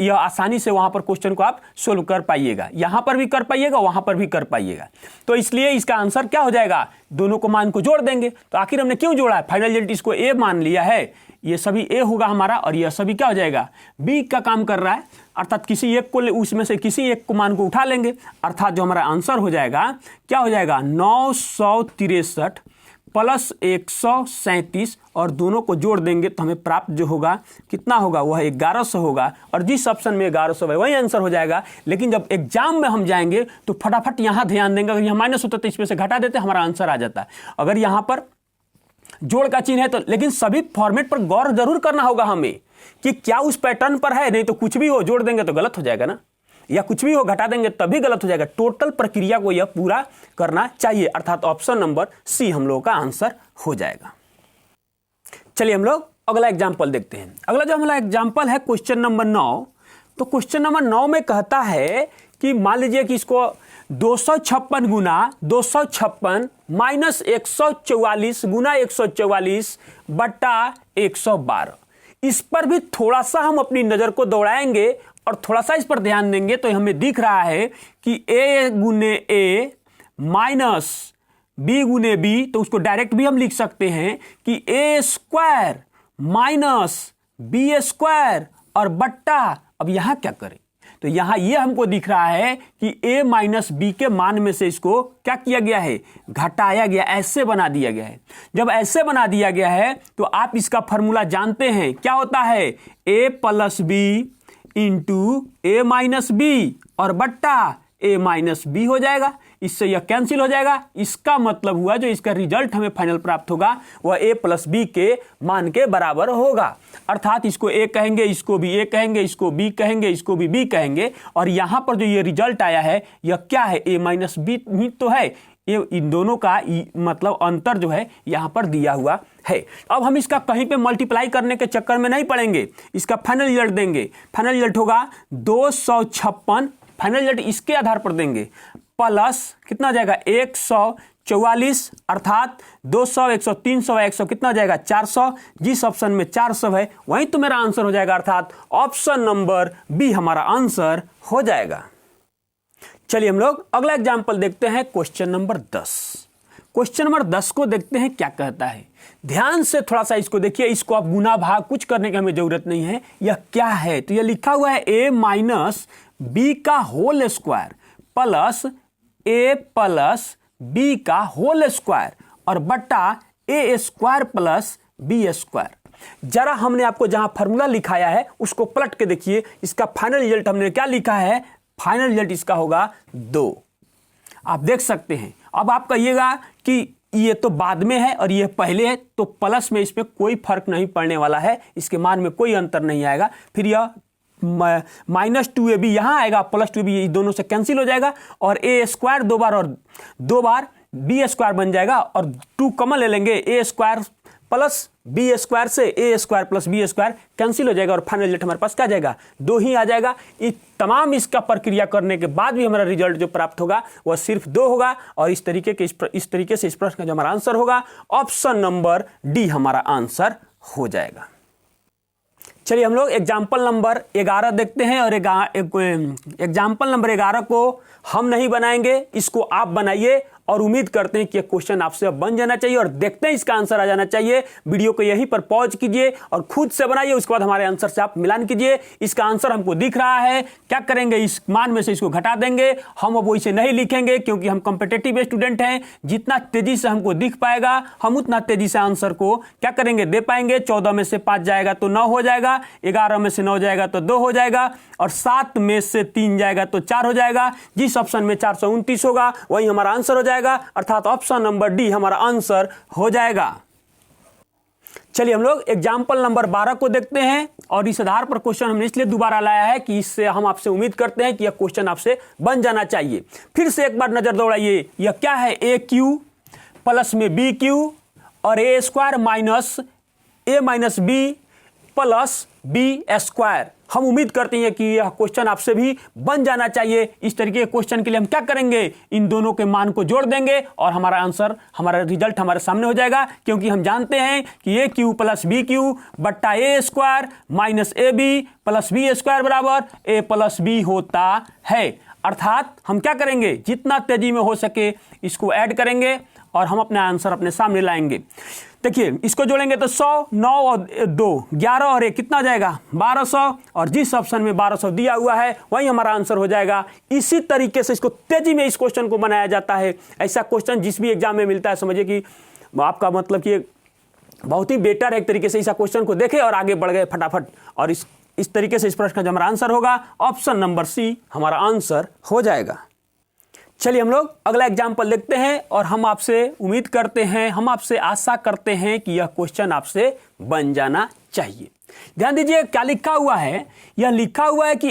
यह आसानी से वहां पर क्वेश्चन को आप सोल्व कर पाइएगा, यहां पर भी कर पाइएगा वहां पर भी कर पाइएगा। तो इसलिए इसका आंसर क्या हो जाएगा, दोनों को मान को जोड़ देंगे। तो आखिर हमने क्यों जोड़ा है, फाइनल रिजल्ट इसको ए मान लिया है, ये सभी ए होगा हमारा और यह सभी क्या हो जाएगा बी का काम कर रहा है, अर्थात किसी एक को उसमें से किसी एक को मान को उठा लेंगे, अर्थात जो हमारा आंसर हो जाएगा क्या हो जाएगा 963 प्लस 137 और दोनों को जोड़ देंगे तो हमें प्राप्त जो होगा कितना होगा, वह 1100 होगा और जिस ऑप्शन में 1100 है वही आंसर हो जाएगा। लेकिन जब एग्जाम में हम जाएंगे तो फटाफट यहां ध्यान देंगे, अगर यहां माइनस होता तो इसमें से घटा देते हमारा आंसर आ जाता। अगर यहां पर जोड़ का चिन्ह है तो, लेकिन सभी फॉर्मेट पर गौर जरूर करना होगा हमें कि क्या उस पैटर्न पर है, नहीं तो कुछ भी हो जोड़ देंगे तो गलत हो जाएगा ना, या कुछ भी हो घटा देंगे तभी गलत हो जाएगा। टोटल प्रक्रिया को यह पूरा करना चाहिए, अर्थात ऑप्शन नंबर सी हम लोगों का आंसर हो जाएगा। चलिए हम लोग अगला एग्जाम्पल देखते हैं। अगला जो हमारा एग्जाम्पल है क्वेश्चन नंबर 9। तो क्वेश्चन नंबर 9 में कहता है कि मान लीजिए कि इसको 256 गुना 256 माइनस 144 गुना 144 बट्टा 112, इस पर भी थोड़ा सा हम अपनी नजर को दौड़ाएंगे और थोड़ा सा इस पर ध्यान देंगे तो हमें दिख रहा है कि a गुने a माइनस b गुने b, तो उसको डायरेक्ट भी हम लिख सकते हैं कि a square minus b square और बट्टा, अब यहां क्या करें, तो यहां ये हमको दिख रहा है कि a माइनस b के मान में से इसको क्या किया गया है, घटाया गया, ऐसे बना दिया गया है। जब ऐसे बना दिया गया है तो आप इसका फॉर्मूला जानते हैं, क्या होता है a plus B into a minus b और बट्टा ए माइनस बी हो जाएगा, इससे यह कैंसिल हो जाएगा। इसका मतलब हुआ जो इसका रिजल्ट हमें फाइनल प्राप्त होगा वह ए प्लस बी के मान के बराबर होगा, अर्थात इसको ए कहेंगे, इसको भी ए कहेंगे, इसको बी कहेंगे, इसको भी बी कहेंगे, और यहां पर जो ये रिजल्ट आया है यह क्या है, ए माइनस बी ही तो है, ये इन दोनों का मतलब अंतर जो है यहां पर दिया हुआ है। अब हम इसका कहीं पे मल्टीप्लाई करने के चक्कर में नहीं पड़ेंगे, इसका फाइनल रिजल्ट देंगे। फाइनल रिजल्ट होगा 256, फाइनल रिजल्ट इसके आधार पर देंगे, प्लस कितना हो जाएगा 144, अर्थात 200 100 300 100 कितना हो जाएगा 400, जिस ऑप्शन में 400 है वही तो मेरा आंसर हो जाएगा, अर्थात ऑप्शन नंबर बी हमारा आंसर हो जाएगा। चलिए हम लोग अगला एग्जाम्पल देखते हैं, क्वेश्चन नंबर 10। क्वेश्चन नंबर 10 को देखते हैं क्या कहता है। ध्यान से थोड़ा सा इसको देखिए, इसको आप गुना भाग कुछ करने की हमें जरूरत नहीं है। यह क्या है, तो यह लिखा हुआ है a माइनस बी का whole square plus a plus B का होल स्क्वायर और बट्टा a square plus B square. जरा हमने आपको जहां फॉर्मूला लिखाया है उसको पलट के देखिए, इसका फाइनल रिजल्ट हमने क्या लिखा है, फाइनल रिजल्ट इसका होगा 2। आप देख सकते हैं। अब आप कहिएगा कि ये तो बाद में है और ये पहले है, तो प्लस में इसमें कोई फर्क नहीं पड़ने वाला है, इसके मान में कोई अंतर नहीं आएगा। फिर यह -2ab यहां आएगा, +2ab ये दोनों से कैंसिल हो जाएगा और a स्क्वायर 2 बार और 2 बार b स्क्वायर बन जाएगा और 2 कॉमन ले लेंगे, a square plus B square से a square plus B square cancel हो जाएगा और फाइनल रिजल्ट हमारे पास क्या आ जाएगा, 2 ही आ जाएगा। इस तमाम इसका प्रक्रिया करने के बाद भी हमारा रिजल्ट जो प्राप्त होगा वह सिर्फ 2 होगा और इस तरीके से इस प्रश्न का जो हमारा आंसर होगा ऑप्शन नंबर डी हमारा आंसर हो जाएगा। चलिए हम लोग एग्जाम्पल नंबर 11 देखते हैं और एग्जाम्पल नंबर 11 को हम नहीं बनाएंगे, इसको आप बनाइए और उम्मीद करते हैं कि क्वेश्चन आपसे अब बन जाना चाहिए और देखते हैं इसका आंसर आ जाना चाहिए। वीडियो को यहीं पर पॉज कीजिए और खुद से बनाइए, उसके बाद हमारे आंसर से आप मिलान कीजिए। इसका आंसर हमको दिख रहा है, क्या करेंगे, इस मान में से इसको घटा देंगे। हम अब इसे नहीं लिखेंगे क्योंकि हम कॉम्पिटिटिव स्टूडेंट हैं, जितना तेजी से हमको दिख पाएगा हम उतना तेजी से आंसर को क्या करेंगे, दे पाएंगे। 14 में से 5 जाएगा तो 9 हो जाएगा, 11 में से 9 जाएगा तो 2 हो जाएगा और 7 में से 3 जाएगा तो 4 हो जाएगा। जिस ऑप्शन में 429 होगा वही हमारा आंसर हो जाएगा, अर्थात ऑप्शन नंबर डी हमारा आंसर हो जाएगा। चलिए हम लोग एग्जाम्पल नंबर 12 को देखते हैं और इस आधार पर क्वेश्चन हमने इसलिए दोबारा लाया है कि इससे हम आपसे उम्मीद करते हैं कि यह क्वेश्चन आपसे बन जाना चाहिए। फिर से एक बार नजर दौड़ाइए, यह क्या है, ए क्यू प्लस में बी क्यू और A square minus A minus B plus B square. हम उम्मीद करते हैं कि यह क्वेश्चन आपसे भी बन जाना चाहिए। इस तरीके के क्वेश्चन के लिए हम क्या करेंगे, इन दोनों के मान को जोड़ देंगे और हमारा आंसर, हमारा रिजल्ट हमारे सामने हो जाएगा, क्योंकि हम जानते हैं कि A cube plus B cube बट्टा A square minus A B plus B square बराबर ए प्लस बी होता है। अर्थात हम क्या करेंगे, जितना तेजी में हो सके इसको ऐड करेंगे और हम अपना आंसर अपने सामने लाएंगे। देखिए इसको जोड़ेंगे तो 100, 9 और 2 11 और 1 कितना जाएगा, 1200 और जिस ऑप्शन में 1200 दिया हुआ है वही हमारा आंसर हो जाएगा। इसी तरीके से इसको तेजी में इस क्वेश्चन को बनाया जाता है। ऐसा क्वेश्चन जिस भी एग्जाम में मिलता है समझिए कि आपका मतलब कि बहुत ही बेटर है, एक तरीके से इस क्वेश्चन को देखे और आगे बढ़ गए फटाफट। और इस तरीके से इस प्रश्न का जो हमारा आंसर होगा ऑप्शन नंबर सी हमारा आंसर हो जाएगा। चलिए हम लोग अगला एग्जाम्पल देखते हैं और हम आपसे उम्मीद करते हैं, हम आपसे आशा करते हैं कि यह क्वेश्चन आपसे बन जाना चाहिए। ध्यान दीजिए क्या लिखा हुआ है, यह लिखा हुआ है कि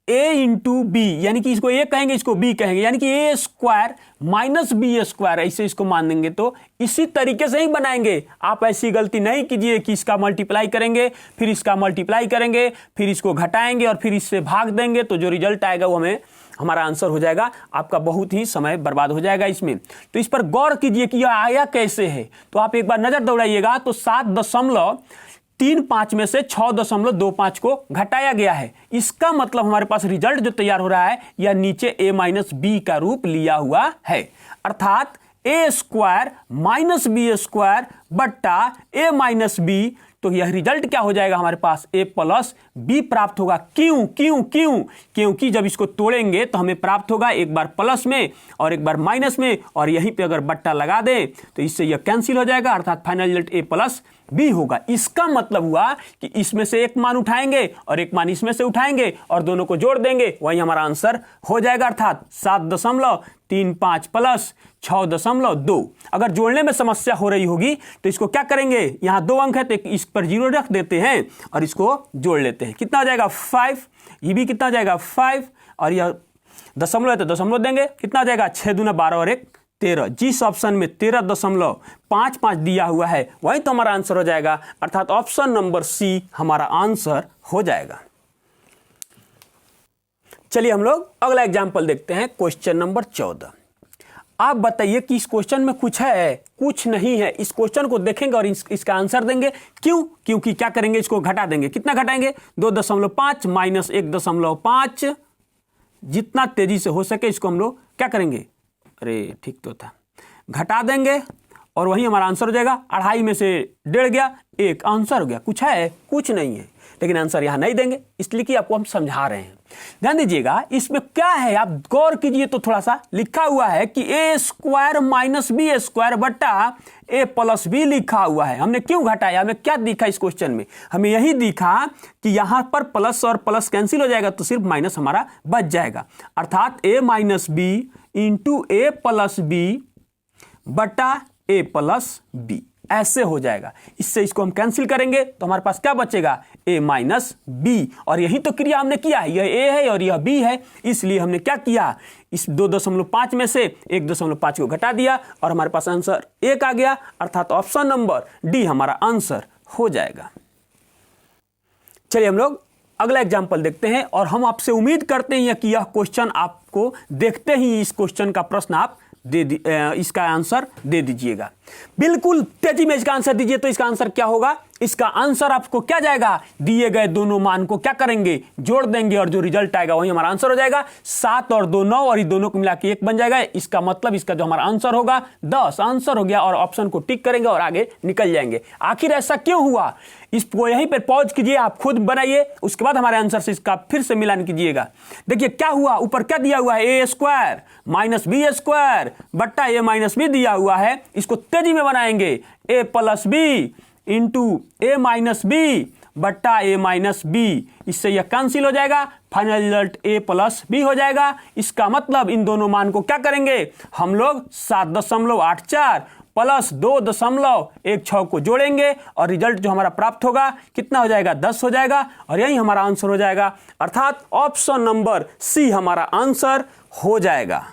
ए इंटू बी, यानी कि इसको ए कहेंगे इसको बी कहेंगे, यानी कि A square minus b square, ऐसे इसको मान देंगे तो इसी तरीके से ही बनाएंगे। आप ऐसी गलती नहीं कीजिए कि इसका मल्टीप्लाई करेंगे फिर इसका मल्टीप्लाई करेंगे फिर इसको घटाएंगे और फिर इससे भाग देंगे, तो जो रिजल्ट आएगा वो हमारा आंसर हो जाएगा। आपका बहुत ही समय बर्बाद हो जाएगा इसमें। तो इस पर गौर कीजिए कि यह आया कैसे है। तो आप एक बार नजर दौड़ाइएगा तो 7.35 में से 6.25 को घटाया गया है। इसका मतलब हमारे पास रिजल्ट जो तैयार हो रहा है यह नीचे a माइनस बी का रूप लिया हुआ है, अर्थात ए स्क्वायर माइनस बी स्क्वायर बट्टा ए माइनस बी। तो यह रिजल्ट क्या हो जाएगा हमारे पास, a प्लस बी प्राप्त होगा। क्यों क्यों क्यों, क्योंकि जब इसको तोड़ेंगे तो हमें प्राप्त होगा एक बार प्लस में और एक बार माइनस में, और यहीं पे अगर बट्टा लगा दें तो इससे यह कैंसिल हो जाएगा, अर्थात final result a plus b होगा। इसका मतलब हुआ कि इसमें से एक मान उठाएंगे और एक मान इसमें से उठाएंगे और दोनों को जोड़ देंगे, वही हमारा आंसर हो जाएगा, अर्थात 7.35 प्लस 6.2। अगर जोड़ने में समस्या हो रही होगी तो इसको क्या करेंगे, यहां 2 अंक है तो इस पर 0 रख देते हैं और इसको जोड़ लेते हैं। कितना हो जाएगा 5, ये भी कितना हो जाएगा 5 और यह दशमलव है तो दशमलव देंगे, कितना हो जाएगा 6 दूना 12 और 1 13। जिस ऑप्शन में 13.55 दिया हुआ है वही तो हमारा आंसर हो जाएगा, अर्थात ऑप्शन नंबर सी हमारा आंसर हो जाएगा। चलिए हम लोग अगला एग्जाम्पल देखते हैं, क्वेश्चन नंबर 14। आप बताइए कि इस क्वेश्चन में कुछ है, कुछ नहीं है। इस क्वेश्चन को देखेंगे और इसका आंसर देंगे। क्यों, क्योंकि क्या करेंगे, इसको घटा देंगे। कितना घटाएंगे, 2.5 माइनस 1.5। जितना तेजी से हो सके इसको हम लोग क्या करेंगे, अरे ठीक तो था, घटा देंगे और वही हमारा आंसर हो जाएगा। 2.5 में से 1.5 गया, 1 आंसर हो गया। कुछ है? कुछ नहीं है, लेकिन आंसर यहाँ नहीं देंगे, इसलिए कि आपको हम समझा रहे हैं। ध्यान दीजिएगा इसमें क्या है, आप गौर कीजिए तो थोड़ा सा लिखा हुआ है कि a² माइनस b² बट्टा a प्लस b लिखा हुआ है। हमने क्यों घटाया? हमें क्या दिखा इस क्वेश्चन में? हमें यही दिखा कि यहां पर प्लस और प्लस कैंसिल हो जाएगा तो सिर्फ माइनस हमारा बच जाएगा, अर्थात a minus b into a plus b बट्टा a प्लस b ऐसे हो जाएगा। इससे इसको हम कैंसिल करेंगे तो हमारे पास क्या बचेगा? a minus b. और यही तो क्रिया हमने किया है, यह a है और यह b है, इसलिए हमने क्या किया, इस 2.5 में से 1.5 को घटा दिया और हमारे पास आंसर 1 आ गया, अर्थात ऑप्शन नंबर डी हमारा आंसर हो जाएगा। चलिए हम लोग अगला एग्जाम्पल देखते हैं और हम आपसे उम्मीद करते हैं कि यह क्वेश्चन आपको देखते ही इस क्वेश्चन का प्रश्न आप इसका आंसर दे दीजिएगा। बिल्कुल तेजी में इसका आंसर दीजिए। तो इसका आंसर क्या होगा? इसका आंसर आपको क्या जाएगा? दिए गए दोनों मान को क्या करेंगे? जोड़ देंगे और जो रिजल्ट आएगा वही हमारा आंसर हो जाएगा। 7 और 2 9 और ये दोनों को मिला के 1 बन जाएगा। इसका मतलब इसका जो हमारा आंसर होगा 10 आंसर हो गया और ऑप्शन को टिक करेंगे और आगे निकल जाएंगे। आखिर ऐसा क्यों हुआ? इसको यहीं पर पॉज कीजिए, आप खुद बनाइए, उसके बाद हमारे आंसर से इसका फिर से मिलान कीजिएगा। देखिए क्या हुआ, ऊपर क्या दिया हुआ है? a² माइनस b² बट्टा a माइनस b दिया हुआ है। इसको तेजी में बनाएंगे, a plus b into a minus b बट्टा a माइनस b। इससे यह कैंसिल हो जाएगा, final result a plus b हो जाएगा। इसका मतलब इन दोनों मान को क्या करेंगे हम लोग? 7.84 प्लस 2.16 को जोड़ेंगे और रिजल्ट जो हमारा प्राप्त होगा कितना हो जाएगा? 10 हो जाएगा और यही हमारा आंसर हो जाएगा, अर्थात ऑप्शन नंबर सी हमारा आंसर हो जाएगा।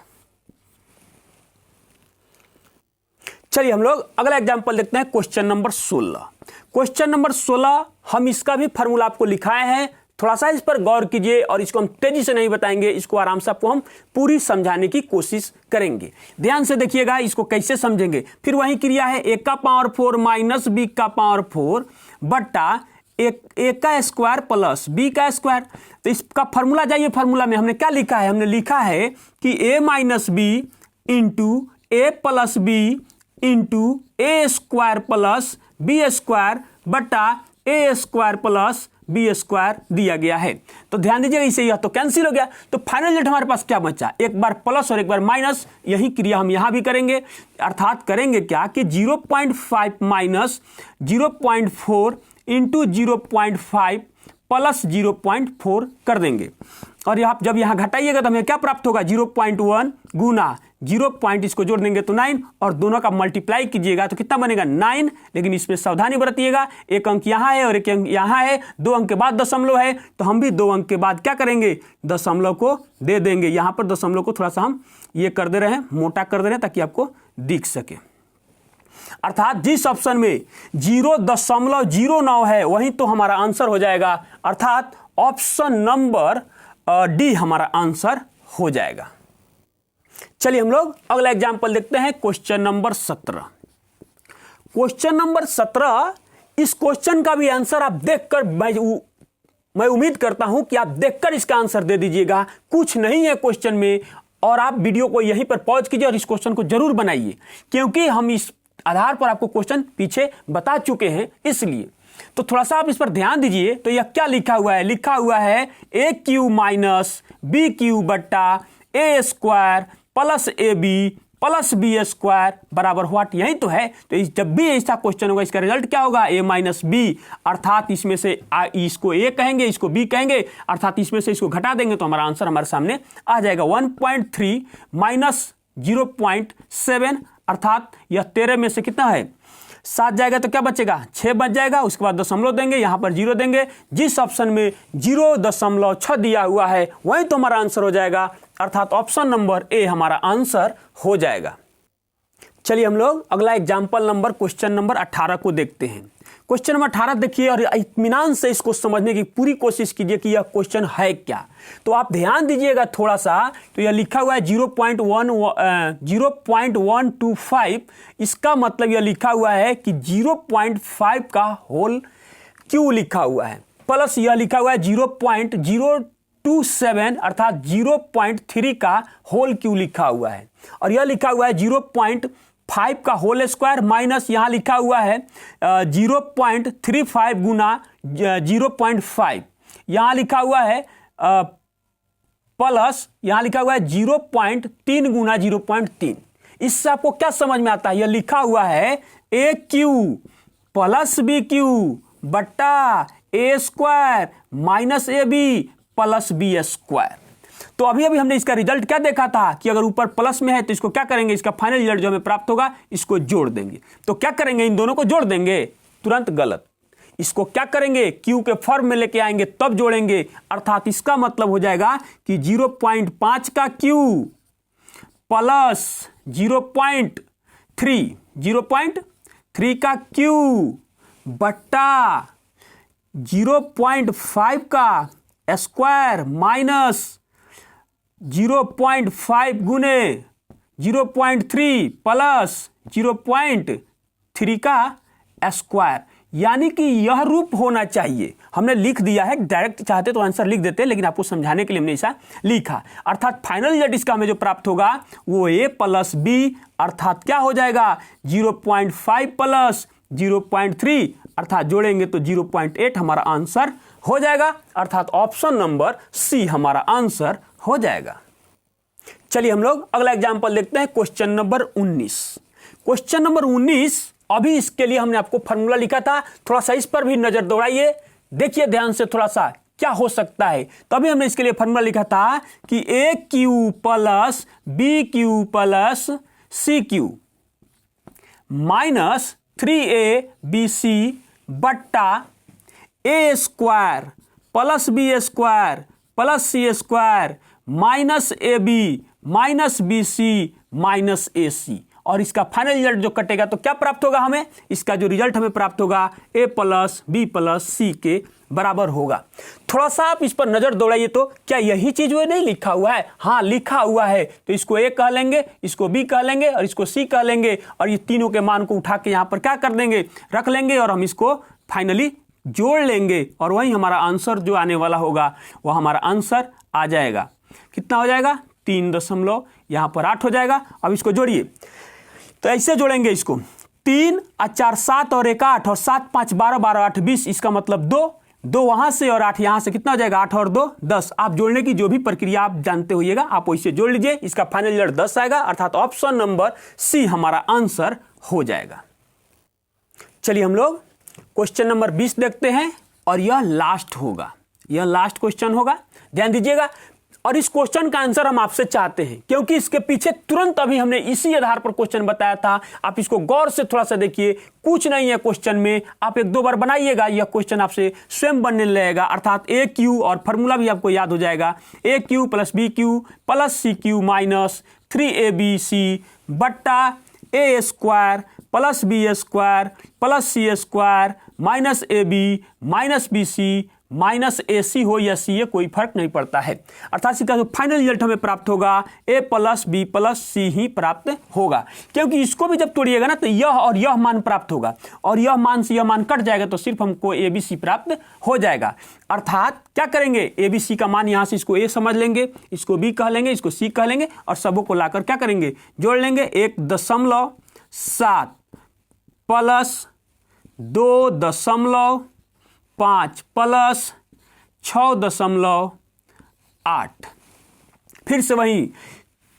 चलिए हम लोग अगला एग्जांपल देखते हैं, क्वेश्चन नंबर 16। क्वेश्चन नंबर 16 हम इसका भी फॉर्मूला आपको लिखाए हैं, थोड़ा सा इस पर गौर कीजिए और इसको हम तेजी से नहीं बताएंगे, इसको आराम से आपको हम पूरी समझाने की कोशिश करेंगे। ध्यान से देखिएगा इसको कैसे समझेंगे। फिर वही क्रिया है, a का पावर 4 माइनस b का पावर 4 बट्टा a का स्क्वायर प्लस b का स्क्वायर। तो इसका फॉर्मूला जाइए, फॉर्मूला में हमने क्या लिखा है? हमने लिखा है कि a minus B into a plus B into a square plus b² बट्टा a² प्लस b² दिया गया है। तो ध्यान दीजिएगा, इसे यह तो कैंसिल हो गया, तो फाइनल रिजल्ट हमारे पास क्या बचा? एक बार प्लस और एक बार माइनस। यही क्रिया हम यहां भी करेंगे, अर्थात करेंगे क्या कि 0.5 माइनस 0.4 इंटू 0.5 प्लस 0.4 कर देंगे और यहाँ जब यहाँ घटाइएगा तो हमें क्या प्राप्त होगा? 0.1 गुना 0. इसको जोड़ देंगे तो 9 और दोनों का मल्टीप्लाई कीजिएगा तो कितना बनेगा? 9। लेकिन इसमें सावधानी बरतिएगा, एक अंक यहाँ है और एक अंक यहाँ है, 2 अंक के बाद दशमलव है, तो हम भी 2 अंक के बाद क्या करेंगे? दशमलव को दे देंगे। यहाँ पर दशमलव को थोड़ा सा हम ये कर दे रहे हैं, मोटा कर दे रहे हैं ताकि आपको दिख सके। अर्थात जिस ऑप्शन में 0.09 है वही तो हमारा आंसर हो जाएगा, अर्थात ऑप्शन नंबर डी हमारा आंसर हो जाएगा। चलिए हम लोग अगला एग्जांपल देखते हैं, क्वेश्चन नंबर 17। क्वेश्चन नंबर 17, इस क्वेश्चन का भी आंसर आप देखकर मैं उम्मीद करता हूं कि आप देखकर इसका आंसर दे दीजिएगा। कुछ नहीं है क्वेश्चन में और आप वीडियो को यहीं पर पॉज कीजिए और इस क्वेश्चन को जरूर बनाइए, क्योंकि हम इस आधार पर आपको क्वेश्चन पीछे बता चुके हैं, इसलिए तो थोड़ा सा आप इस पर ध्यान दीजिए। तो यह क्या लिखा हुआ है? लिखा हुआ है a³ माइनस b³ बट्टा a² plus ab plus b² बराबर व्हाट? यही तो है। तो जब भी ऐसा क्वेश्चन होगा इसका रिजल्ट क्या होगा? a माइनस b, अर्थात इसमें से इसको a कहेंगे, इसको b कहेंगे, अर्थात इसमें से इसको घटा देंगे तो हमारा आंसर हमारे सामने आ जाएगा। 1.3 माइनस 0.7, अर्थात यह 13 में से कितना है? 7 जाएगा तो क्या बचेगा? 6 बच जाएगा। उसके बाद दशमलव देंगे, यहां पर 0 देंगे। जिस ऑप्शन में 0.6 दिया हुआ है वही तो हमारा आंसर हो जाएगा, अर्थात ऑप्शन नंबर ए हमारा आंसर हो जाएगा। चलिए हम लोग अगला एग्जाम्पल नंबर क्वेश्चन नंबर 18 को देखते हैं। क्वेश्चन नंबर 18 देखिए और इत्मीनान से इसको समझने की पूरी कोशिश कीजिए कि यह क्वेश्चन है क्या। तो आप ध्यान दीजिएगा थोड़ा सा, तो यह लिखा हुआ है 0.125, इसका मतलब यह लिखा हुआ है कि 0.5 का होल क्यों लिखा हुआ है, प्लस यह लिखा हुआ है 0.027 अर्थात 0.3 का होल क्यों लिखा हुआ है, और यह लिखा हुआ है 5 का होल स्क्वायर माइनस यहाँ लिखा हुआ है 0.35 गुना 0.5, यहाँ लिखा हुआ है प्लस यहाँ लिखा हुआ है 0.3 गुना 0.3। इससे आपको क्या समझ में आता है? यह लिखा हुआ है A cube plus B cube बट्टा A square minus A B plus B square. तो अभी हमने इसका रिजल्ट क्या देखा था कि अगर ऊपर प्लस में है तो इसको क्या करेंगे, इसका फाइनल रिजल्ट जो हमें प्राप्त होगा इसको जोड़ देंगे। तो क्या करेंगे, इन दोनों को जोड़ देंगे, तुरंत गलत। इसको क्या करेंगे, क्यू के फॉर्म में लेके आएंगे तब जोड़ेंगे, अर्थात इसका मतलब हो जाएगा कि 0.5 का क्यू प्लस 0.3 का क्यू बट्टा 0.5 का स्क्वायर माइनस 0.5 गुने 0.3 प्लस 0.3 का स्क्वायर, यानी कि यह रूप होना चाहिए। हमने लिख दिया है, डायरेक्ट चाहते तो आंसर लिख देते, लेकिन आपको समझाने के लिए हमने ऐसा लिखा। अर्थात फाइनल रिजल्ट इसका हमें जो प्राप्त होगा वो a प्लस बी, अर्थात क्या हो जाएगा 0.5 प्लस 0.3, अर्थात जोड़ेंगे तो 0.8 हमारा आंसर हो जाएगा। अर्थात ऑप्शन नंबर सी हमारा आंसर हो जाएगा। चलिए हम लोग अगला एग्जाम्पल देखते हैं, क्वेश्चन नंबर 19। क्वेश्चन नंबर 19, अभी इसके लिए हमने आपको फॉर्मूला लिखा था, थोड़ा सा इस पर भी नजर दौड़ाइए, देखिए ध्यान से थोड़ा सा क्या हो सकता है। तो अभी हमने इसके लिए फॉर्मूला लिखा था कि A cube plus B cube plus C cube minus 3abc बट्टा A square plus B square plus C square minus A B minus B C minus A C. और इसका फाइनल रिजल्ट जो कटेगा तो क्या प्राप्त होगा हमें, इसका जो रिजल्ट हमें प्राप्त होगा ए प्लस बी प्लस सी के बराबर होगा। थोड़ा सा आप इस पर नजर दौड़ाइए, तो क्या यही चीज वो नहीं लिखा हुआ है? हाँ लिखा हुआ है। तो इसको ए कह लेंगे, इसको बी कह लेंगे और इसको सी कह लेंगे, और ये तीनों के मान को उठा के यहाँ पर क्या कर देंगे, रख लेंगे, और हम इसको फाइनली जोड़ लेंगे, और वही हमारा आंसर जो आने वाला होगा वह हमारा आंसर आ जाएगा। कितना हो जाएगा, 3 यहाँ पर 8 हो जाएगा। अब इसको जोड़िए, तो ऐसे जोड़ेंगे इसको, 3 और 4 7 और 1 8 और 7 5 12 12 8 20, इसका मतलब 2 वहां से और 8 यहां से, कितना हो जाएगा 8 और 2 10। आप जोड़ने की जो भी प्रक्रिया आप जानते होइएगा आप वैसे जोड़ लीजिए, इसका फाइनल रिजल्ट 10 आएगा, अर्थात ऑप्शन नंबर सी हमारा आंसर हो जाएगा। चलिए हम लोग क्वेश्चन नंबर 20 देखते हैं, और यह लास्ट होगा, यह लास्ट क्वेश्चन होगा, ध्यान दीजिएगा। और इस क्वेश्चन का आंसर हम आपसे चाहते हैं, क्योंकि इसके पीछे तुरंत अभी हमने इसी आधार पर क्वेश्चन बताया था। आप इसको गौर से थोड़ा सा देखिए, कुछ नहीं है क्वेश्चन में, आप 1-2 बार बनाइएगा, यह क्वेश्चन आपसे स्वयं बनने लगेगा। अर्थात ए क्यू और फॉर्मूला भी आपको याद हो जाएगा, A cube plus B cube plus C cube minus 3abc बट्टा A square plus B square plus C square minus A B minus B C minus A C हो या सी ए, कोई फर्क नहीं पड़ता है। अर्थात इसका जो फाइनल रिजल्ट हमें प्राप्त होगा ए प्लस बी प्लस सी ही प्राप्त होगा, क्योंकि इसको भी जब तोड़िएगा ना तो यह और यह मान प्राप्त होगा, और यह मान से यह मान कट जाएगा, तो सिर्फ हमको ए बी सी प्राप्त हो जाएगा। अर्थात क्या करेंगे, ए बी सी का मान यहाँ से इसको ए समझ लेंगे, इसको बी कह लेंगे, इसको सी कह लेंगे, और सबों को लाकर क्या करेंगे, जोड़ लेंगे। 1.7 प्लस 2.5 प्लस 6.8, फिर से वही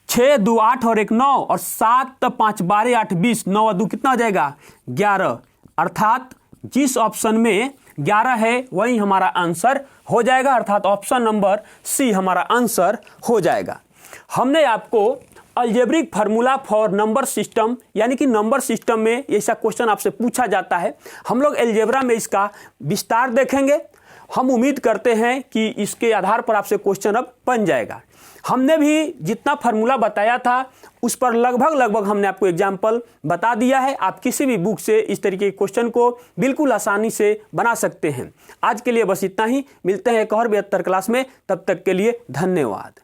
6 2 8 और 1 9 और 7 5 12 8 20, 9 और 2 कितना हो जाएगा 11। अर्थात जिस ऑप्शन में 11 है वही हमारा आंसर हो जाएगा, अर्थात ऑप्शन नंबर सी हमारा आंसर हो जाएगा। हमने आपको algebraic formula for number system, यानी कि नंबर सिस्टम में ऐसा क्वेश्चन आपसे पूछा जाता है, हम लोग अलजेब्रा में इसका विस्तार देखेंगे। हम उम्मीद करते हैं कि इसके आधार पर आपसे क्वेश्चन अब बन जाएगा। हमने भी जितना फार्मूला बताया था उस पर लगभग हमने आपको एग्जाम्पल बता दिया है। आप किसी भी बुक से इस तरीके के क्वेश्चन को बिल्कुल आसानी से बना सकते हैं। आज के लिए बस इतना ही, मिलते हैं एक और 72 क्लास में, तब तक के लिए धन्यवाद।